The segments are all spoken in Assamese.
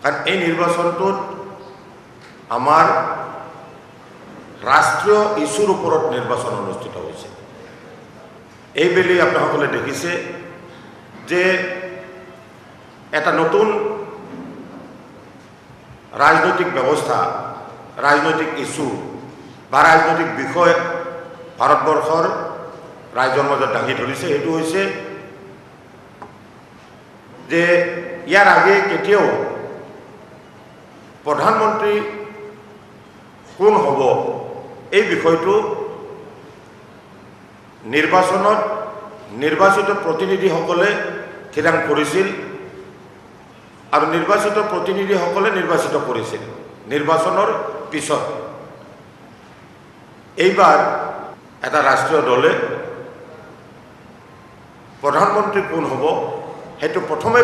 কাৰণ এই নিৰ্বাচনটোত আমাৰ ৰাষ্ট্ৰীয় ইছ্যুৰ ওপৰত নিৰ্বাচন অনুষ্ঠিত হৈছে। এইবেলি আপোনাসকলে দেখিছে যে এটা নতুন ৰাজনৈতিক ব্যৱস্থা, ৰাজনৈতিক ইছ্যু বা ৰাজনৈতিক বিষয় ভাৰতবৰ্ষৰ ৰাইজৰ মাজত দাঙি ধৰিছে। সেইটো হৈছে যে ইয়াৰ আগে কেতিয়াও প্ৰধানমন্ত্ৰী কোন হ'ব এই বিষয়টো নিৰ্বাচনত নিৰ্বাচিত প্ৰতিনিধিসকলে থিৰাং কৰিছিল আৰু নিৰ্বাচিত প্ৰতিনিধিসকলে নিৰ্বাচিত কৰিছিল নিৰ্বাচনৰ পিছত। এইবাৰ এটা ৰাষ্ট্ৰীয় দলে প্ৰধানমন্ত্ৰী কোন হ'ব সেইটো প্ৰথমে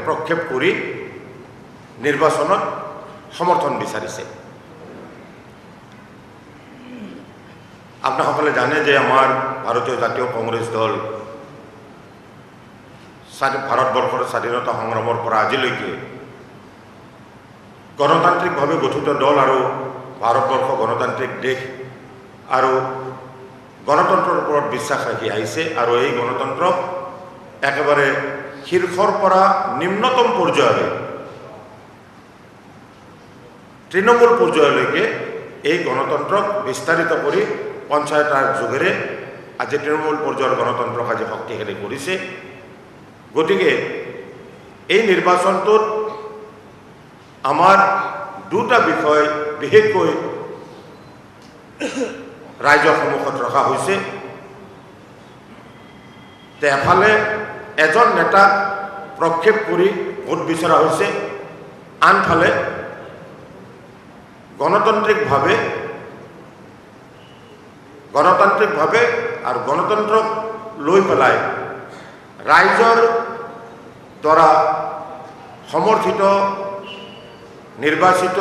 প্ৰক্ষেপ কৰি নিৰ্বাচনত সমৰ্থন বিচাৰিছে। আপোনাসকলে জানে যে আমাৰ ভাৰতীয় জাতীয় কংগ্ৰেছ দল ভাৰতবৰ্ষৰ স্বাধীনতা সংগ্ৰামৰ পৰা আজিলৈকে গণতান্ত্ৰিকভাৱে গঠিত দল আৰু ভাৰতবৰ্ষ গণতান্ত্ৰিক দেশ আৰু গণতন্ত্ৰৰ ওপৰত বিশ্বাস ৰাখি আহিছে আৰু এই গণতন্ত্ৰক একেবাৰে শীৰ্ষৰ পৰা নিম্নতম পৰ্যায়লৈ তৃণমূল পৰ্যায়লৈকে এই গণতন্ত্ৰক বিস্তাৰিত কৰি পঞ্চায়তৰ যোগেৰে আজি তৃণমূল পৰ্যায়ৰ গণতন্ত্ৰক আজি শক্তিশালী কৰিছে। গতিকে এই নিৰ্বাচনটোত আমাৰ দুটা বিষয় বিশেষকৈ ৰাইজৰ সন্মুখত ৰখা হৈছে যে এফালে এজন নেতাক প্ৰক্ষেপ কৰি ভোট বিচৰা হৈছে, আনফালে গণতান্ত্ৰিকভাৱে আৰু গণতন্ত্ৰক লৈ পেলাই ৰাইজৰ দ্বাৰা সমৰ্থিত নিৰ্বাচিত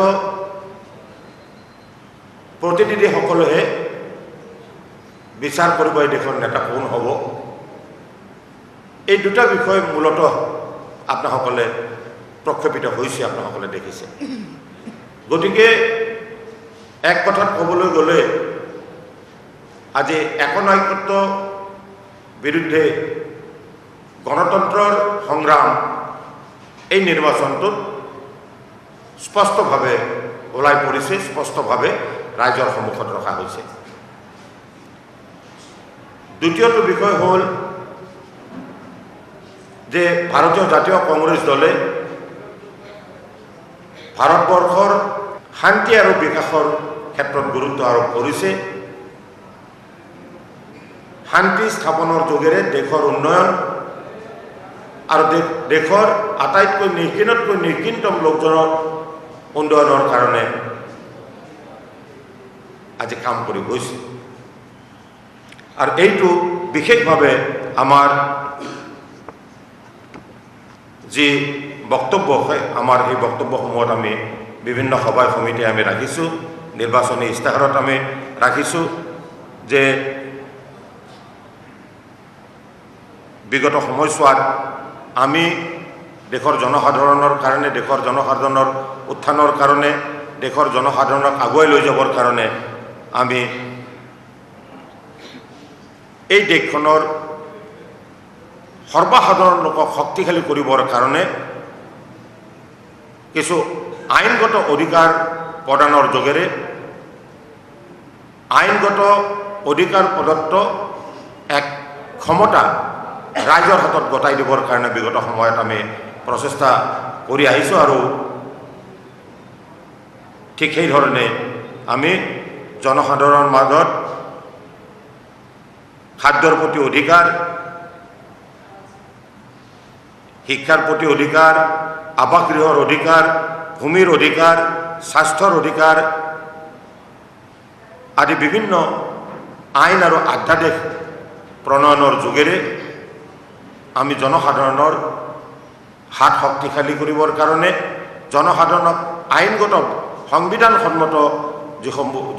প্ৰতিনিধিসকলেহে বিচাৰ কৰিব এই দেশৰ নেতা কোন হ'ব। এই দুটা বিষয় মূলতঃ আপোনাসকলে প্ৰক্ষেপিত হৈছে, আপোনাসকলে দেখিছে। গতিকে এক কথাত ক'বলৈ গ'লে আজি একনায়কত্ব বিৰুদ্ধে গণতন্ত্ৰৰ সংগ্ৰাম এই নিৰ্বাচনটোত স্পষ্টভাৱে ওলাই পৰিছে, স্পষ্টভাৱে ৰাইজৰ সন্মুখত ৰখা হৈছে। দ্বিতীয়টো বিষয় হ'ল যে ভাৰতীয় জাতীয় কংগ্ৰেছ দলে ভাৰতবৰ্ষৰ শান্তি আৰু বিকাশৰ ক্ষেত্ৰত গুৰুত্ব আৰোপ কৰিছে। শান্তি স্থাপনৰ যোগেৰে দেশৰ উন্নয়ন আৰু দেশৰ আটাইতকৈ নিকৃষ্টতম লোকজনৰ উন্নয়নৰ কাৰণে আজি কাম কৰি গৈছে। আৰু এইটো বিশেষভাৱে আমাৰ যি বক্তব্য হয়, আমাৰ এই বক্তব্যসমূহত আমি বিভিন্ন সভাই সমিতি আমি ৰাখিছোঁ, নিৰ্বাচনী ইস্তাহাৰত আমি ৰাখিছোঁ যে বিগত সময়ছোৱাত আমি দেশৰ জনসাধাৰণৰ কাৰণে, দেশৰ জনসাধাৰণৰ উত্থানৰ কাৰণে, দেশৰ জনসাধাৰণক আগুৱাই লৈ যাবৰ কাৰণে আমি এই দেশখনৰ সৰ্বসাধাৰণ লোকক শক্তিশালী কৰিবৰ কাৰণে কিছু আইনগত অধিকাৰ প্ৰদানৰ যোগেৰে আইনগত অধিকাৰ প্ৰদত্ত এক ক্ষমতা ৰাইজৰ হাতত গতাই দিবৰ কাৰণে বিগত সময়ত আমি প্ৰচেষ্টা কৰি আহিছোঁ আৰু ঠিক সেইধৰণে আমি জনসাধাৰণৰ মাজত খাদ্যৰ প্ৰতি অধিকাৰ, শিক্ষাৰ প্ৰতি অধিকাৰ, আৱাসগৃহৰ অধিকাৰ, ভূমিৰ অধিকাৰ, স্বাস্থ্যৰ অধিকাৰ আদি বিভিন্ন আইন আৰু অধ্যাদেশ প্ৰণয়নৰ যোগেৰে আমি জনসাধাৰণৰ হাত শক্তিশালী কৰিবৰ কাৰণে জনসাধাৰণক আইনগত সংবিধানসন্মত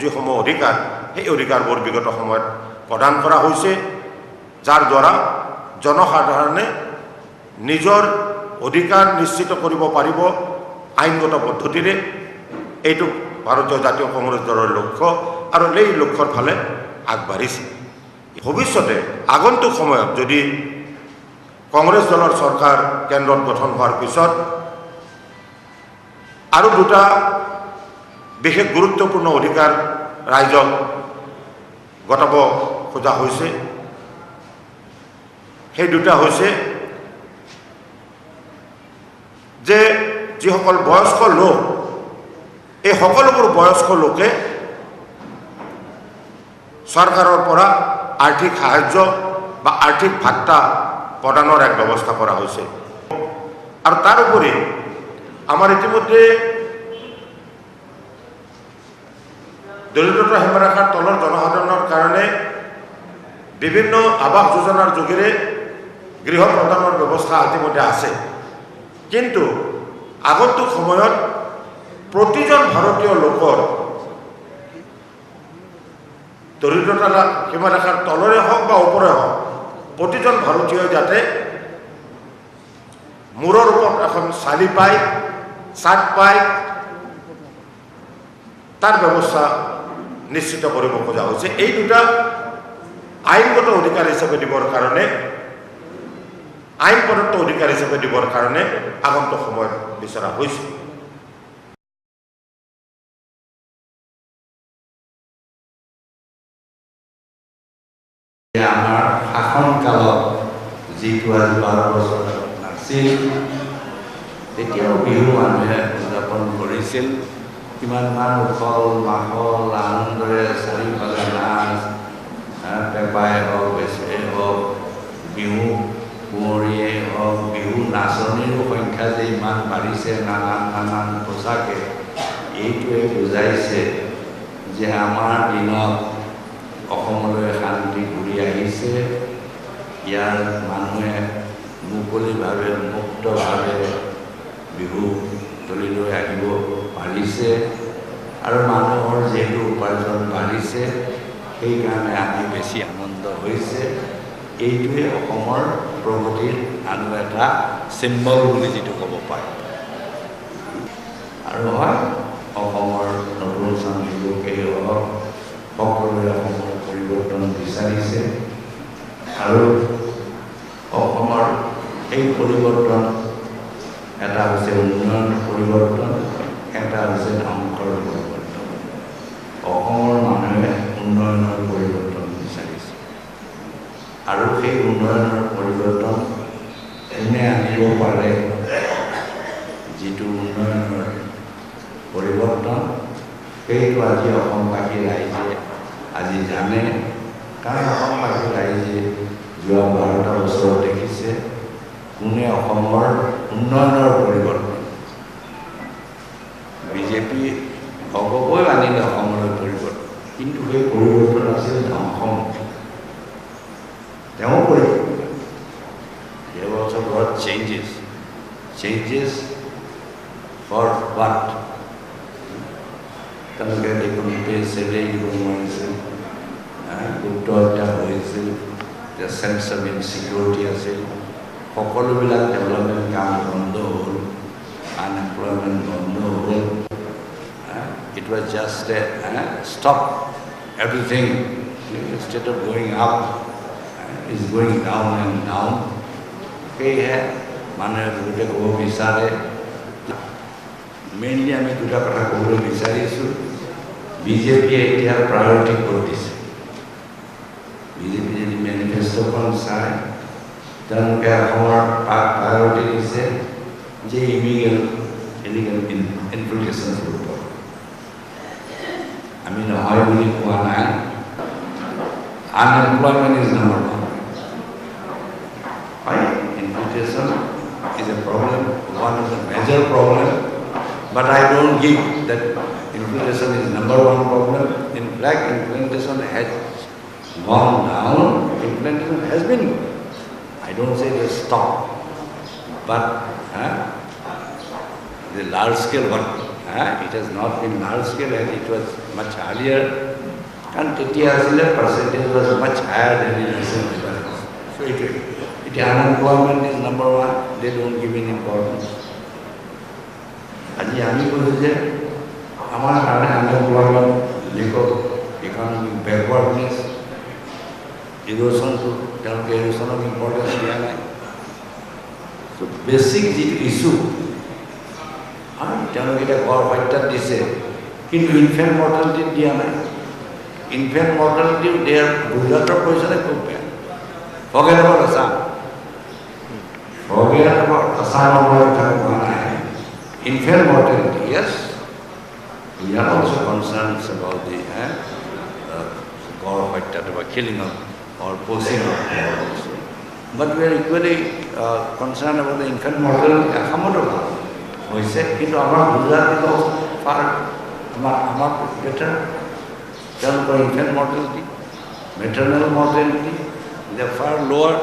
যিসমূহ অধিকাৰ সেই অধিকাৰবোৰ বিগত সময়ত প্ৰদান কৰা হৈছে, যাৰ দ্বাৰা জনসাধাৰণে নিজৰ অধিকাৰ নিশ্চিত কৰিব পাৰিব, আইনগত পদ্ধতিৰে এইটো ভাৰতীয় জাতীয় কংগ্ৰেছ দলৰ লক্ষ্য আৰু এই লক্ষ্যৰ ফালে আগবাঢ়িছে। ভৱিষ্যতে আগন্তুক সময়ত যদি কংগ্ৰেছ দলৰ চৰকাৰ কেন্দ্ৰত গঠন হোৱাৰ পিছত আৰু দুটা বিশেষ গুৰুত্বপূৰ্ণ অধিকাৰ ৰাইজক গতাব খোজা হৈছে। সেই দুটা হৈছে যে যিসকল বয়স্ক লোক, এই সকলোবোৰ বয়স্ক লোকে চৰকাৰৰ পৰা আৰ্থিক সাহায্য বা আৰ্থিক ভাত্তা প্ৰদানৰ এক ব্যৱস্থা কৰা হৈছে। আৰু তাৰোপৰি আমাৰ ইতিমধ্যে দৰিদ্ৰতা সীমাৰেখাৰ তলৰ জনসাধাৰণৰ কাৰণে বিভিন্ন আৱাস যোজনাৰ যোগেৰে গৃহ প্ৰদানৰ ব্যৱস্থা ইতিমধ্যে আছে। কিন্তু আগন্তুক সময়ত প্ৰতিজন ভাৰতীয় লোকৰ দৰিদ্ৰতা সীমাৰেখাৰ তলৰে হওক বা ওপৰে হওক প্ৰতিজন ভাৰতীয়ই যাতে মূৰৰ ওপৰত এখন চালি পায়, চাট পায়, তাৰ ব্যৱস্থা নিশ্চিত কৰিব খোজা হৈছে। এই দুটা আইনগত অধিকাৰ হিচাপে দিবৰ কাৰণে, আইন প্ৰদত্ত অধিকাৰ হিচাপে দিবৰ কাৰণে আগন্তুক সময়ত বিচৰা হৈছে। আমাৰ শাসনকালত যিটো আজি 12 বছৰ নাছিল, তেতিয়াও বিহু মানুহে উদযাপন কৰিছিল। কিমানমান উখল মাখল আনন্দৰে চাৰিওফালে নাচ, পেঁপাই হওক, বেচেৰে হওক, বিহু কুঁৱৰীয়ে হওক, বিহু নাচনীৰো সংখ্যা যে ইমান বাঢ়িছে নানান পোচাকে, এইটোৱে বুজাইছে যে আমাৰ দিনত অসমলৈ শান্তি ঘূৰি আহিছে। ইয়াৰ মানুহে মুকলিভাৱে মুক্তভাৱে বিহু তলিলৈ আহিব পাৰিছে আৰু মানুহৰ যিহেতু উপাৰ্জন বাঢ়িছে, সেইকাৰণে আমি বেছি আনন্দ হৈছে। এইটোৱে অসমৰ প্ৰগতিৰ আন এটা চিম্বল বুলি যিটো ক'ব পাৰে। আৰু হয়, অসমৰ নতুন চাম যুৱকেই হওক, সকলোৱে অসমৰ পৰিৱৰ্তন বিচাৰিছে আৰু অসমৰ এই পৰিৱৰ্তন এটা হৈছে উন্নয়নৰ পৰিৱৰ্তন, এটা হৈছে ধ্বংসৰ পৰিৱৰ্তন। অসমৰ মানুহে উন্নয়নৰ পৰিৱৰ্তন বিচাৰিছে আৰু সেই উন্নয়নৰ পৰিৱৰ্তন কোনে আনিব পাৰে, যিটো উন্নয়নৰ পৰিৱৰ্তন সেইটো আজি অসমবাসী ৰাইজে আজি জানে। কাৰণ অসমবাসী ৰাইজে যোৱা 12টা বছৰত দেখিছে কোনে অসমৰ উন্নয়নৰ পৰিৱৰ্তন। বিজেপি অগপই আনিলে অসমলৈ পৰিৱৰ্তন, কিন্তু সেই পৰিৱৰ্তন আছিল ধ্বংসমুখী। তেওঁ পৰিৱৰ্তন, they have also brought changes for what? তেওঁলোকে দেখোন চেলেই দিব নোৱাৰিছিল, গুপ্ত হত্যা হৈছিল, চেন্স অফ ইনচিকিউৰিটি আছিল, সকলোবিলাক ডেভেলপমেণ্ট কাম বন্ধ হ'ল, আনএমপ্লয়মেণ্ট বন্ধ হ'ল। It was just a stop everything. Instead of going up, is going down and down. সেয়েহে মানুহে বহুতে ক'ব বিচাৰে, মেইনলি আমি দুটা কথা ক'বলৈ বিচাৰিছোঁ। বিজেপিয়ে এতিয়া প্ৰায়ৰিটি কৰি দিছে। বিজেপি যদি মেনিফেষ্টোখন চায়, তেওঁলোকে অসমৰ প্ৰায়ৰিটি দিছে যে ইলিগেল ইনফিল্ট্ৰেশ্যনছৰ ওপৰত। আমি নহয় বুলি কোৱা নাই। Unemployment is number 1. Right? Infiltration is a problem, one is a major problem, but I don't give that infiltration is number 1 problem. In fact, infiltration has gone down, infiltration has been, I don't say they stop, but the large scale one, it has not been large scale as it was much earlier, and the percentage was much higher than in recent years. So unemployment is number 1, they don't give any importance. আজি আমি কৈছোঁ যে আমাৰ কাৰণে আনএমপ্লয়মেণ্ট লিগত ইকনমিক বেকৱাৰ্ডনেছ ইৰোশ্যনটো তেওঁলোকে ইৰোশ্যনক ইম্পৰ্টেঞ্চ দিয়া নাই চ' বেছিক যিটো ইছ্যু তেওঁলোকে এতিয়া ঘৰ হত্যাত দিছে কিন্তু ইনফেণ্ট মৰ্টেলিটিত দিয়া নাই ইনফেণ্ট মৰ্টেলিটি দেয়াৰ গুজৰাটৰ পইচাৰে খুব বেয়া forget about Assam forget about Assam or Telangana. Infant mortality, yes. We are also concerned about the killing of or posing of also. But we are equally concerned about the infant mortality. We say, our Gujarat is also far better than for infant mortality, maternal mortality. They are far lower.